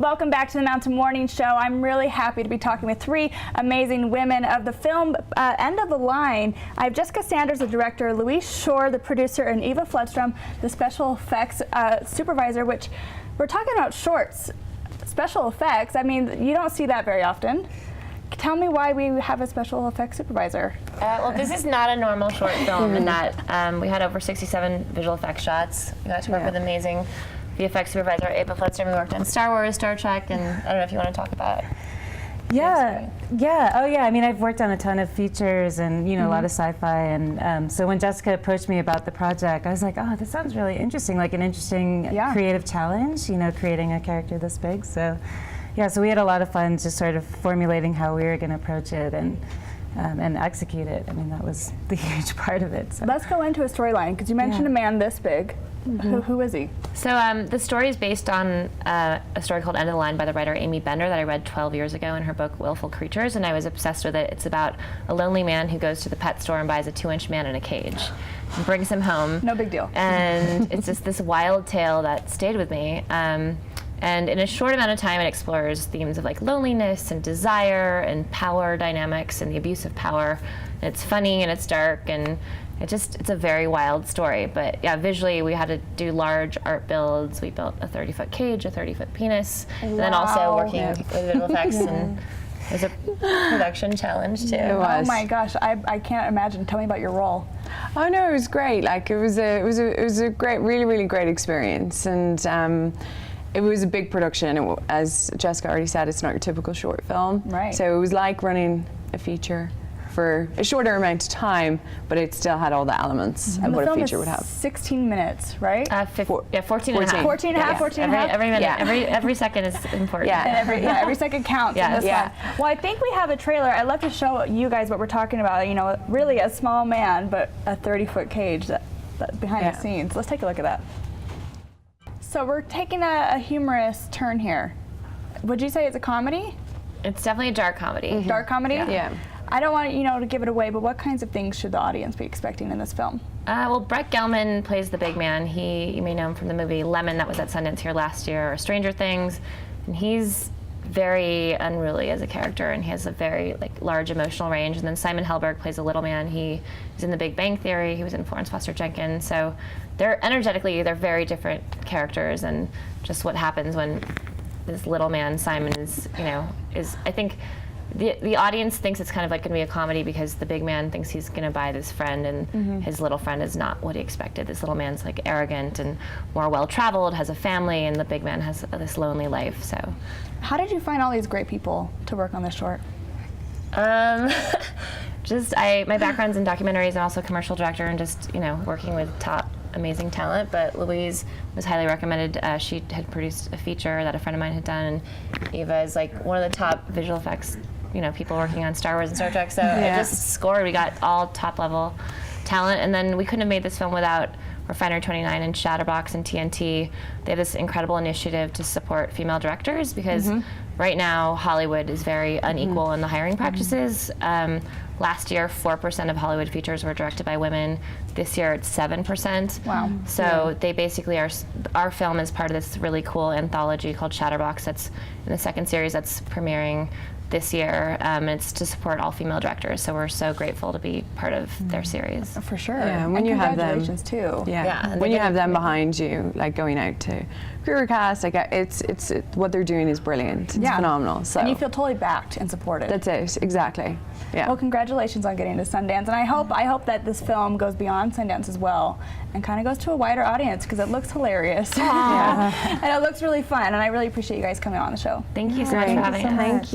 Welcome back to the Mountain Morning Show. I'm really happy to be talking with three amazing women of the film End of the Line. I have Jessica Sanders, the director, Louise Shore, the producer, and Eva Floodstrom, the special effects supervisor, which we're talking about shorts. Special effects, I mean, you don't see that very often. Tell me why we have a special effects supervisor. Well, this is not a normal short film in that we had over 67 visual effects shots. We got to work with amazing VFX supervisor Eva Floodstrom. We worked on Star Wars, Star Trek, and I don't know if you want to talk about it. Yeah. Oh yeah. I mean, I've worked on a ton of features and a lot of sci-fi, and so when Jessica approached me about the project, I was like, oh, this sounds really interesting, like an interesting creative challenge. Creating a character this big. So, yeah. So we had a lot of fun just sort of formulating how we were going to approach it and execute it. I mean, that was the huge part of it. So. Let's go into a storyline, because you mentioned a man this big. Who is he? So the story is based on a story called End of the Line by the writer Amy Bender that I read 12 years ago in her book Willful Creatures, and I was obsessed with it. It's about a lonely man who goes to the pet store and buys a 2-inch man in a cage and brings him home. No big deal. And it's just this wild tale that stayed with me. And in a short amount of time, it explores themes of like loneliness and desire and power dynamics and the abuse of power. And it's funny and it's dark, and it's a very wild story. But yeah, visually we had to do large art builds. We built a 30-foot cage, a 30-foot penis, and then also working with visual effects. And it was a production challenge too. It was. Oh my gosh, I can't imagine. Tell me about your role. Oh no, it was great. Like it was a great, really great experience, and it was a big production. As Jessica already said, it's not your typical short film. Right. So it was like running a feature for a shorter amount of time, but it still had all the elements of what a feature would have. 16 minutes, right? 14 and a half. 14 and a half, 14 and a half? Every minute, every second is important. And every second counts in this one. Well, I think we have a trailer. I'd love to show you guys what we're talking about. Really a small man, but a 30-foot cage that behind the scenes. Let's take a look at that. So we're taking a humorous turn here. Would you say it's a comedy? It's definitely a dark comedy. Dark comedy? Yeah. I don't want to give it away, but what kinds of things should the audience be expecting in this film? Well, Brett Gelman plays the big man. You may know him from the movie Lemon that was at Sundance here last year, or Stranger Things, and he's very unruly as a character, and he has a very large emotional range. And then Simon Helberg plays a little man. He is in The Big Bang Theory. He was in Florence Foster Jenkins. So they're very different characters, and just what happens when this little man Simon is I think. The audience thinks it's kind of like going to be a comedy because the big man thinks he's going to buy this friend, and his little friend is not what he expected. This little man's like arrogant and more well-traveled, has a family, and the big man has this lonely life. So, how did you find all these great people to work on this short? My background's in documentaries and also commercial director, and just working with top amazing talent. But Louise was highly recommended. She had produced a feature that a friend of mine had done, and Eva is like one of the top visual effects people working on Star Wars and Star Trek. So it just scored. We got all top level talent, and then we couldn't have made this film without Refinery 29 and Shadowbox and TNT. They have this incredible initiative to support female directors, because right now Hollywood is very unequal in the hiring practices. Last year, 4% of Hollywood features were directed by women. This year, it's 7%. Wow. So they basically our film is part of this really cool anthology called Shadowbox that's in the second series that's premiering this year. It's to support all female directors, so we're so grateful to be part of their series. For sure. Yeah, and when you have them, too. Yeah, when you have them behind you, like going out to career cast, it's what they're doing is brilliant. It's phenomenal. So. And you feel totally backed and supported. That's it, exactly. Yeah. Well, congratulations on getting to Sundance, and I hope that this film goes beyond Sundance as well, and kind of goes to a wider audience, because it looks hilarious. And it looks really fun, and I really appreciate you guys coming on the show. Thank you so much for having us. Thank you.